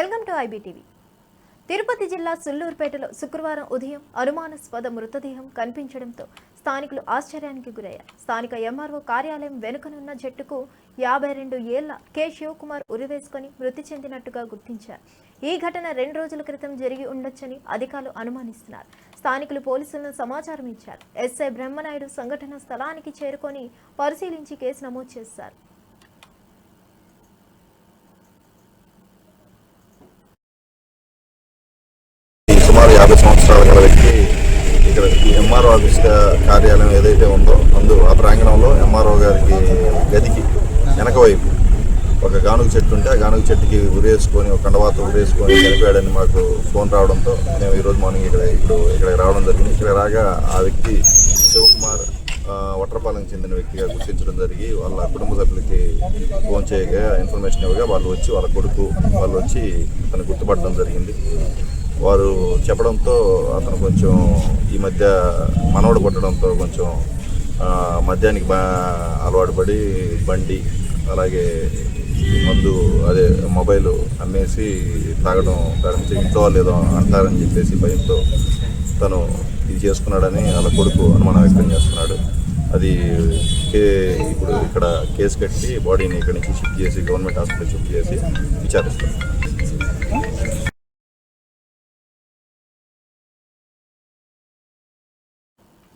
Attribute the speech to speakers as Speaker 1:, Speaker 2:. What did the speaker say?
Speaker 1: Welcome to IBTV. Tirupati జిల్లా సుల్లూరుపేటలో శుక్రవారం ఉదయం అనుమానాస్పద మృతదేహం కనిపించడంతో స్థానికులు ఆశ్చర్యానికి గురయ్యారు. స్థానిక ఎంఆర్ఓ కార్యాలయం వెనుకనున్న చెట్టుకు 52 ఏళ్ల కె శివకుమార్ ఉరివేసుకుని మృతి చెందినట్టుగా గుర్తించారు. ఈ ఘటన 2 రోజుల క్రితం జరిగి ఉండొచ్చని అధికారులు అనుమానిస్తున్నారు. స్థానికులు పోలీసులను సమాచారం ఇచ్చారు. ఎస్ఐ బ్రహ్మనాయుడు సంఘటన స్థలానికి చేరుకొని పరిశీలించి కేసు నమోదు చేశారు.
Speaker 2: సుమారు 50 సంవత్సరాల గల వ్యక్తి ఇక్కడ ఎంఆర్ఓ ఆఫీస్ కార్యాలయం ఏదైతే ఉందో ఆ ప్రాంగణంలో ఎంఆర్ఓ గారికి గదికి వెనక వైపు ఒక గానుగ చెట్టు ఉంటే ఆ గానుగ చెట్టుకి ఉరేసుకొని ఒక కండవాత ఉరేసుకొని చనిపోయాడని మాకు ఫోన్ రావడంతో మేము ఈరోజు మార్నింగ్ ఇక్కడ రావడం జరిగింది. ఇక్కడ రాగా ఆ వ్యక్తి శివకుమార్ వట్రపాలెంకి చెందిన వ్యక్తిగా గుర్తించడం జరిగి వాళ్ళ కుటుంబ సభ్యులకి ఫోన్ చేయగా ఇన్ఫర్మేషన్ ఇవ్వగా వాళ్ళ కొడుకు వచ్చి అతను గుర్తుపట్టడం జరిగింది. వారు చెప్పడంతో అతను కొంచెం ఈ మధ్య మనవడు కొట్టడంతో కొంచెం మద్యానికి అలవాటు పడి బండి అలాగే మందు మొబైల్ అమ్మేసి తాగడం ప్రారంభించి ఇంట్లో వాళ్ళు ఏదో అంటారని చెప్పేసి భయంతో తను ఇది చేసుకున్నాడని వాళ్ళ కొడుకు అనుమానం వ్యక్తం చేస్తున్నాడు. అది ఇప్పుడు ఇక్కడ కేసు కట్టి బాడీని ఇక్కడి నుంచి షిఫ్ట్ చేసి గవర్నమెంట్ హాస్పిటల్ షిఫ్ట్ చేసి విచారిస్తారు.